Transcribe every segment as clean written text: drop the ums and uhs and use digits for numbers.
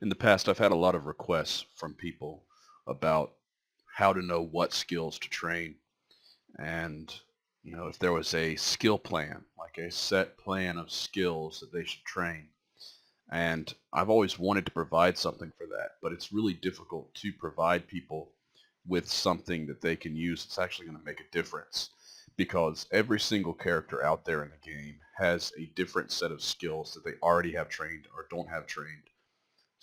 In the past, I've had a lot of requests from people about how to know what skills to train, and if there was a skill plan, like a set plan of skills that they should train. And I've always wanted to provide something for that, but it's really difficult to provide people with something that they can use that's actually going to make a difference, because every single character out there in the game has a different set of skills that they already have trained or don't have trained.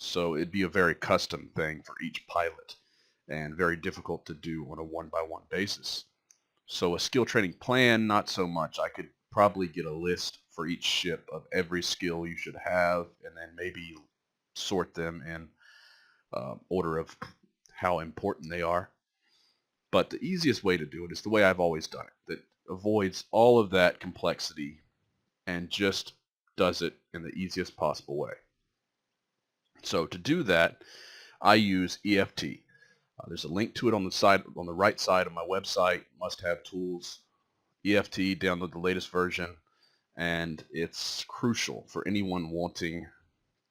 So it'd be a very custom thing for each pilot and very difficult to do on a one-by-one basis. So a skill training plan, not so much. I could probably get a list for each ship of every skill you should have, and then maybe sort them in order of how important they are. But the easiest way to do it is the way I've always done it, that avoids all of that complexity and just does it in the easiest possible way. So to do that, I use EFT. There's a link to it on the right side of my website, must-have tools. EFT, download the latest version, and it's crucial for anyone wanting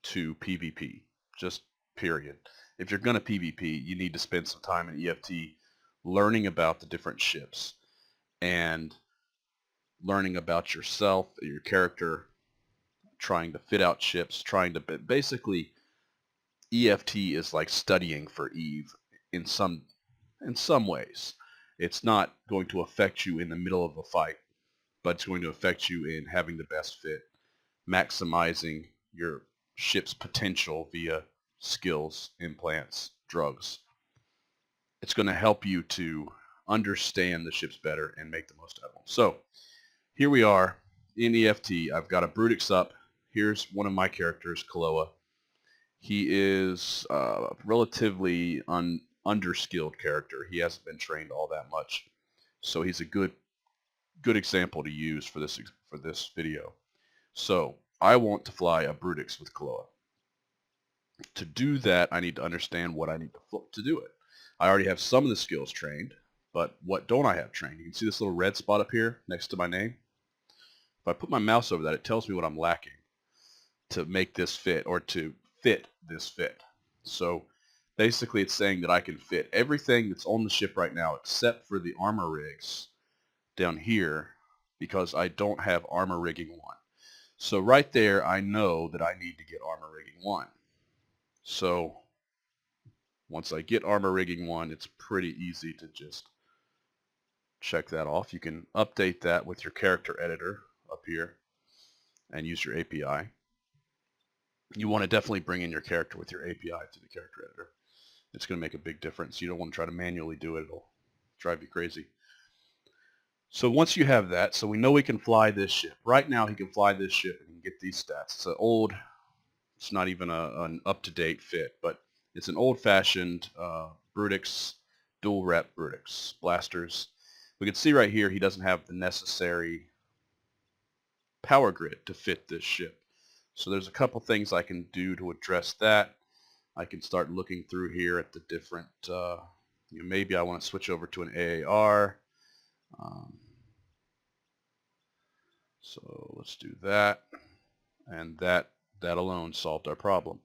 to PvP, just period. If you're going to PvP, you need to spend some time in EFT learning about the different ships and learning about yourself, your character, trying to fit out ships, basically EFT is like studying for EVE in some ways. It's not going to affect you in the middle of a fight, but it's going to affect you in having the best fit, maximizing your ship's potential via skills, implants, drugs. It's going to help you to understand the ships better and make the most of them. So here we are in EFT. I've got a Brutix up. Here's one of my characters, Kaloa. He is a relatively underskilled character. He hasn't been trained all that much, so he's a good example to use for this video. So I want to fly a Brutix with Kaloa. To do that, I need to understand what I need to do it. I already have some of the skills trained, but what don't I have trained? You can see this little red spot up here next to my name. If I put my mouse over that, it tells me what I'm lacking to make this fit, or to fit this fit. So basically it's saying that I can fit everything that's on the ship right now except for the armor rigs down here, because I don't have armor rigging 1. So right there I know that I need to get armor rigging 1. So once I get armor rigging 1, it's pretty easy to just check that off. You can update that with your character editor up here and use your API. You want to definitely bring in your character with your API to the character editor. It's going to make a big difference. You don't want to try to manually do it. It'll drive you crazy. So once you have that, so we know we can fly this ship. Right now he can fly this ship and get these stats. It's not even an up-to-date fit, but it's an old-fashioned Brutix, dual rep Brutix blasters. We can see right here he doesn't have the necessary power grid to fit this ship. So there's a couple things I can do to address that. I can start looking through here at the different, maybe I want to switch over to an AAR. So let's do that. And that alone solved our problem.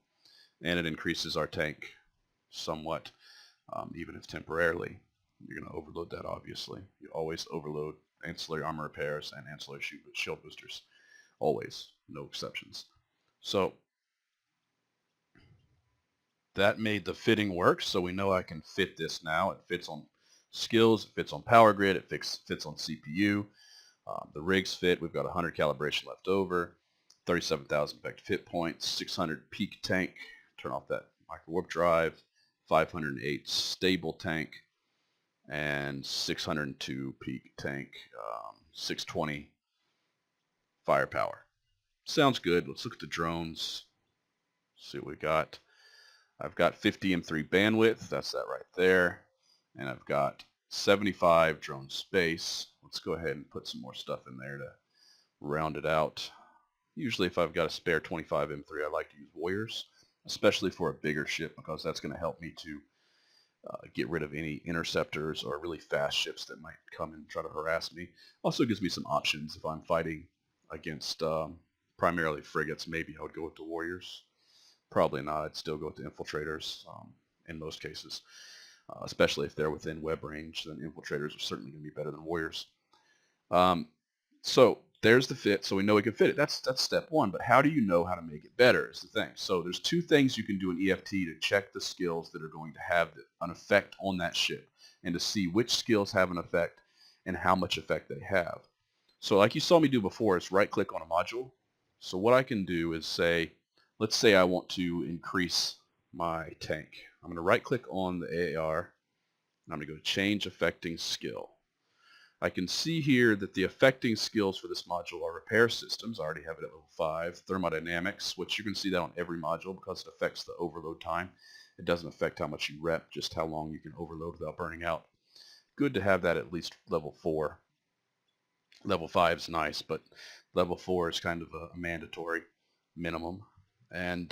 And it increases our tank somewhat, even if temporarily. You're going to overload that, obviously. You always overload ancillary armor repairs and ancillary shield boosters. Always. No exceptions. So that made the fitting work, so we know I can fit this now. It fits on skills, it fits on power grid, it fits on CPU. The rigs fit. We've got 100 calibration left over, 37,000 effective hit points, 600 peak tank. Turn off that micro warp drive, 508 stable tank, and 602 peak tank, 620 firepower. Sounds good. Let's look at the drones. See what we got. I've got 50 M3 bandwidth. That's that right there. And I've got 75 drone space. Let's go ahead and put some more stuff in there to round it out. Usually if I've got a spare 25 M3, I like to use Warriors, especially for a bigger ship, because that's going to help me to get rid of any interceptors or really fast ships that might come and try to harass me. Also gives me some options if I'm fighting against primarily frigates. Maybe I would go with the Warriors. Probably not. I'd still go with the infiltrators in most cases, especially if they're within web range. Then infiltrators are certainly going to be better than warriors. So there's the fit. So we know we can fit it. That's step one. But how do you know how to make it better is the thing. So there's two things you can do in EFT to check the skills that are going to have an effect on that ship, and to see which skills have an effect and how much effect they have. So like you saw me do before, is right click on a module. So what I can do is say, let's say I want to increase my tank. I'm going to right click on the AR, and I'm going to go to change affecting skill. I can see here that the affecting skills for this module are repair systems. I already have it at level 5. Thermodynamics, which you can see that on every module because it affects the overload time. It doesn't affect how much you rep, just how long you can overload without burning out. Good to have that at least level 4. Level 5 is nice, but level 4 is kind of a mandatory minimum. And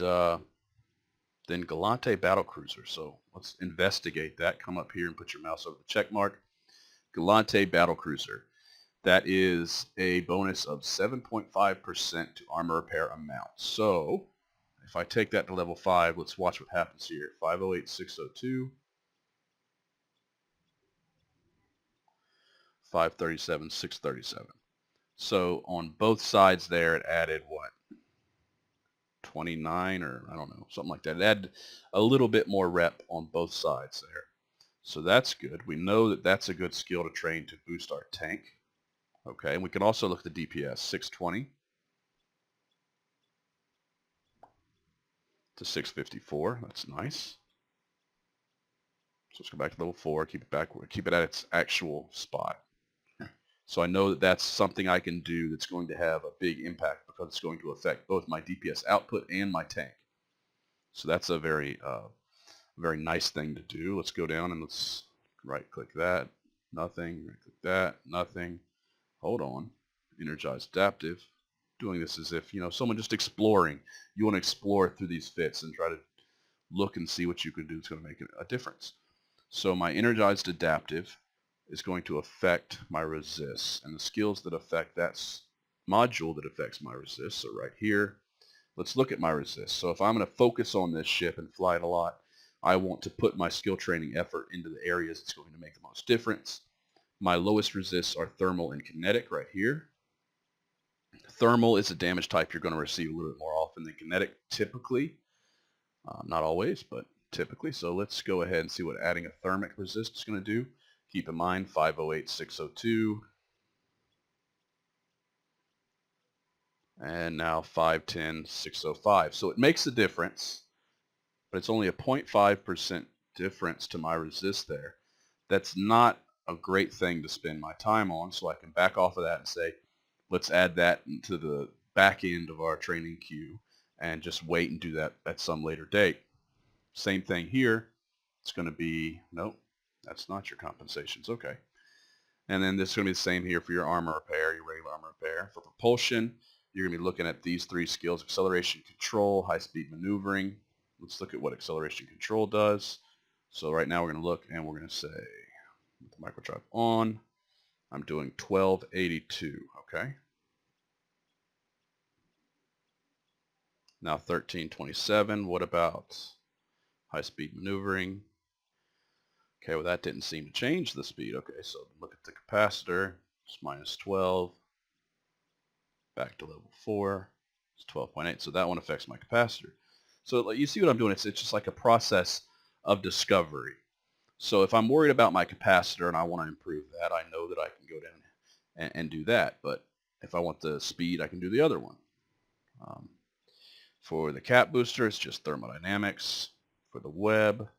then Galante Battlecruiser. So let's investigate that. Come up here and put your mouse over the check mark. Galante Battlecruiser. That is a bonus of 7.5% to armor repair amount. So if I take that to level 5, let's watch what happens here. 508, 602, 537, 637. So on both sides there, it added what? 29 or I don't know, something like that. It added a little bit more rep on both sides there. So that's good. We know that that's a good skill to train to boost our tank. Okay, and we can also look at the DPS, 620 to 654. That's nice. So let's go back to level 4, keep it at its actual spot. So I know that that's something I can do that's going to have a big impact because it's going to affect both my DPS output and my tank. So that's a very nice thing to do. Let's go down and let's right-click that. Nothing. Right-click that. Nothing. Hold on. Energize adaptive. Doing this as if, someone just exploring. You want to explore through these fits and try to look and see what you can do that's going to make a difference. So my energized adaptive is going to affect my resists, and the skills that affect that module that affects my resists are right here. Let's look at my resists. So if I'm going to focus on this ship and fly it a lot, I want to put my skill training effort into the areas that's going to make the most difference. My lowest resists are thermal and kinetic right here. Thermal is a damage type you're going to receive a little bit more often than kinetic typically. Not always, but typically. So let's go ahead and see what adding a thermic resist is going to do. Keep in mind 508, 602. And now 510, 605. So it makes a difference, but it's only a 0.5% difference to my resist there. That's not a great thing to spend my time on, so I can back off of that and say, let's add that into the back end of our training queue and just wait and do that at some later date. Same thing here. It's going to be, nope, that's not your compensations. Okay. And then this is going to be the same here for your armor repair, your regular armor repair. For propulsion, you're going to be looking at these 3 skills: acceleration control, high-speed maneuvering. Let's look at what acceleration control does. So right now we're going to look and we're going to say, with the microdrive on, I'm doing 1282, okay? Now 1327, what about high-speed maneuvering? Okay, well that didn't seem to change the speed. Okay, so look at the capacitor, it's minus 12. Back to level 4, it's 12.8, so that one affects my capacitor. So you see what I'm doing, it's just like a process of discovery. So if I'm worried about my capacitor and I want to improve that, I know that I can go down and do that. But if I want the speed, I can do the other one. For the cap booster, it's just thermodynamics. For the web,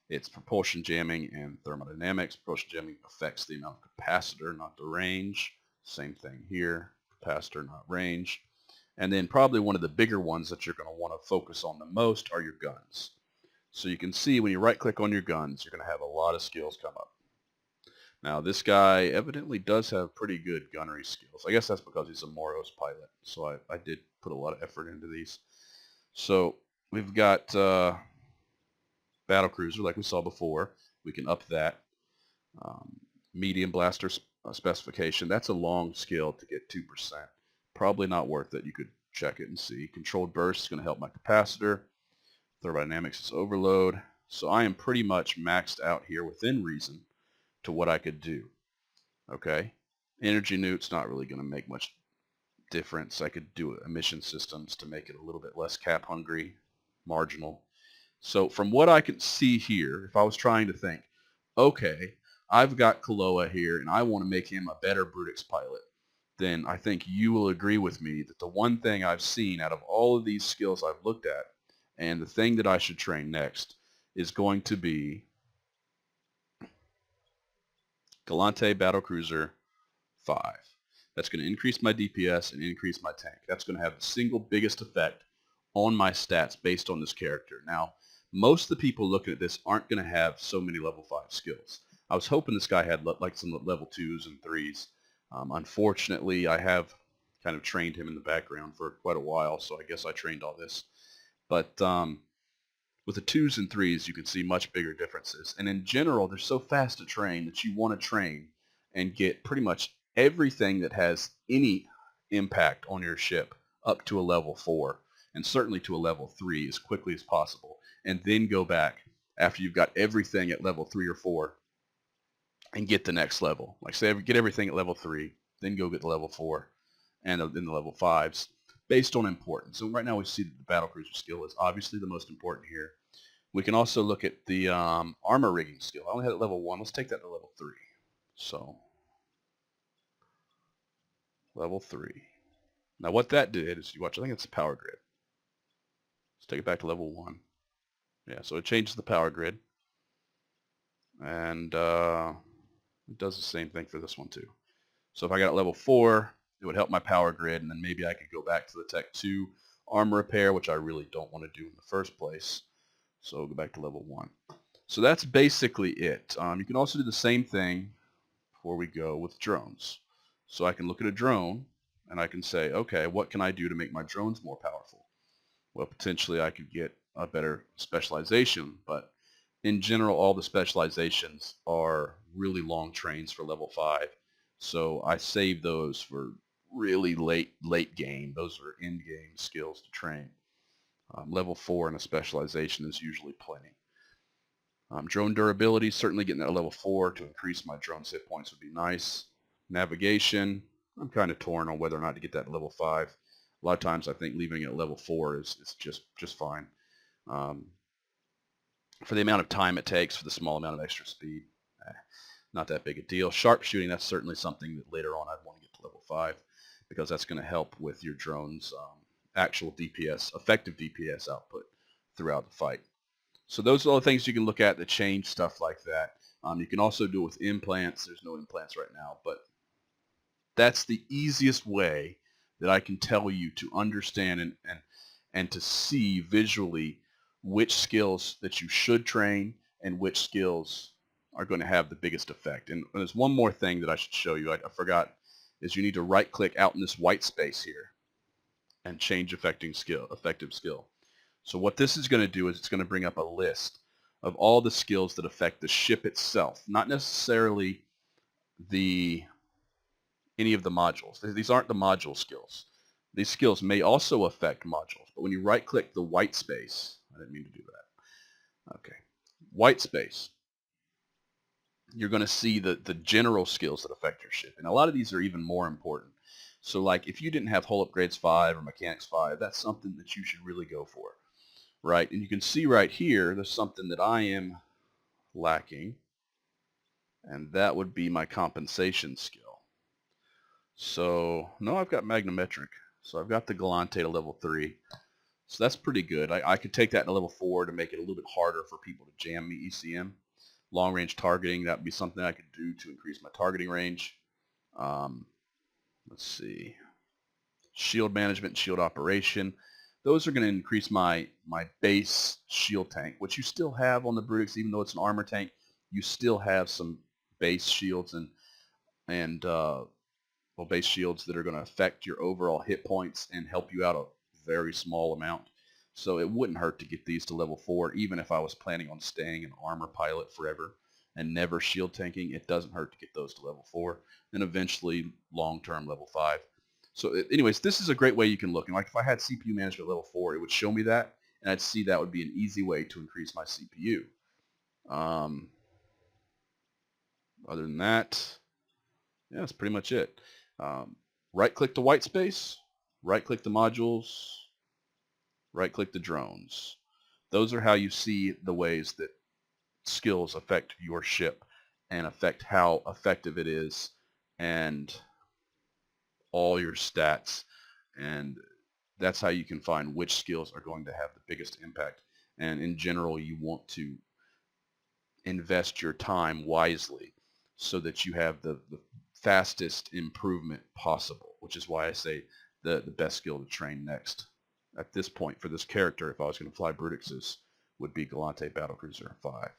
it's propulsion jamming and thermodynamics. Propulsion jamming affects the amount of capacitor, not the range. Same thing here, capacitor, not range. And then probably one of the bigger ones that you're going to want to focus on the most are your guns. So you can see when you right-click on your guns, you're going to have a lot of skills come up. Now this guy evidently does have pretty good gunnery skills. I guess that's because he's a Moros pilot. So I did put a lot of effort into these. So we've got Battlecruiser like we saw before. We can up that. Medium blaster specification. That's a long skill to get 2%. Probably not worth it. You could check it and see. Controlled burst is going to help my capacitor. Thermodynamics is overload. So I am pretty much maxed out here within reason to what I could do. Okay. Energy newt's not really going to make much difference. I could do emission systems to make it a little bit less cap hungry, marginal. So from what I can see here, if I was trying to think, okay, I've got Kaloa here and I want to make him a better Brutix pilot, then I think you will agree with me that the one thing I've seen out of all of these skills I've looked at, and the thing that I should train next, is going to be Galante Battlecruiser 5. That's going to increase my DPS and increase my tank. That's going to have the single biggest effect on my stats based on this character. Now, most of the people looking at this aren't going to have so many level 5 skills. I was hoping this guy had like some level 2s and 3s. Unfortunately, I have kind of trained him in the background for quite a while, so I guess I trained all this. But with the 2s and 3s, you can see much bigger differences. And in general, they're so fast to train that you want to train and get pretty much everything that has any impact on your ship up to a level 4, and certainly to a level 3 as quickly as possible, and then go back after you've got everything at level 3 or 4 and get the next level. Like say, get everything at level 3, then go get the level 4 and then the level 5s based on importance. So right now we see that the Battlecruiser skill is obviously the most important here. We can also look at the armor rigging skill. I only had it level 1. Let's take that to level 3. So level 3. Now what that did is, you watch, I think it's the power grid. Let's take it back to level 1. Yeah, so it changes the power grid. And it does the same thing for this one too. So if I got it level 4, it would help my power grid, and then maybe I could go back to the Tech 2 armor repair, which I really don't want to do in the first place. So I'll go back to level 1. So that's basically it. You can also do the same thing before we go with drones. So I can look at a drone and I can say, okay, what can I do to make my drones more powerful? Well, potentially I could get a better specialization, but in general, all the specializations are really long trains for level 5. So I save those for really late game. Those are end game skills to train. Level 4 in a specialization is usually plenty. Drone durability, certainly getting that at level 4 to increase my drone's hit points would be nice. Navigation, I'm kind of torn on whether or not to get that at level 5. A lot of times I think leaving it at level 4 is just fine. For the amount of time it takes, for the small amount of extra speed, not that big a deal. Sharpshooting, that's certainly something that later on I'd want to get to level 5, because that's going to help with your drone's actual DPS, effective DPS output throughout the fight. So those are all the things you can look at that change stuff like that. You can also do it with implants. There's no implants right now, but that's the easiest way that I can tell you to understand and to see visually which skills that you should train and which skills are going to have the biggest effect. And there's one more thing that I should show you. I forgot, is you need to right click out in this white space here and change effective skill. So what this is going to do is it's going to bring up a list of all the skills that affect the ship itself, not necessarily any of the modules. These aren't the module skills. These skills may also affect modules, but when you right click the white space, I didn't mean to do that. Okay, white space, you're going to see the general skills that affect your ship. And a lot of these are even more important. So like if you didn't have hull upgrades 5 or mechanics 5, that's something that you should really go for, right? And you can see right here, there's something that I am lacking, and that would be my compensation skill. So no, I've got magnometric. So I've got the Galante to level 3. So that's pretty good. I could take that to level 4 to make it a little bit harder for people to jam me ECM. Long range targeting, that would be something I could do to increase my targeting range. Let's see. Shield management and shield operation. Those are going to increase my base shield tank, which you still have on the Brutix, even though it's an armor tank. You still have some base shields and base shields that are going to affect your overall hit points and help you out a very small amount. So it wouldn't hurt to get these to level 4, even if I was planning on staying an armor pilot forever and never shield tanking. It doesn't hurt to get those to level 4, and eventually long-term level 5. So anyways, this is a great way you can look. And like if I had CPU management level 4, it would show me that, and I'd see that would be an easy way to increase my CPU. Other than that, yeah, that's pretty much it. Right-click the white space, right-click the modules, right-click the drones. Those are how you see the ways that skills affect your ship and affect how effective it is and all your stats. And that's how you can find which skills are going to have the biggest impact. And in general, you want to invest your time wisely so that you have the fastest improvement possible, which is why I say the best skill to train next at this point for this character, if I was going to fly Brutixus, would be Galante Battlecruiser 5.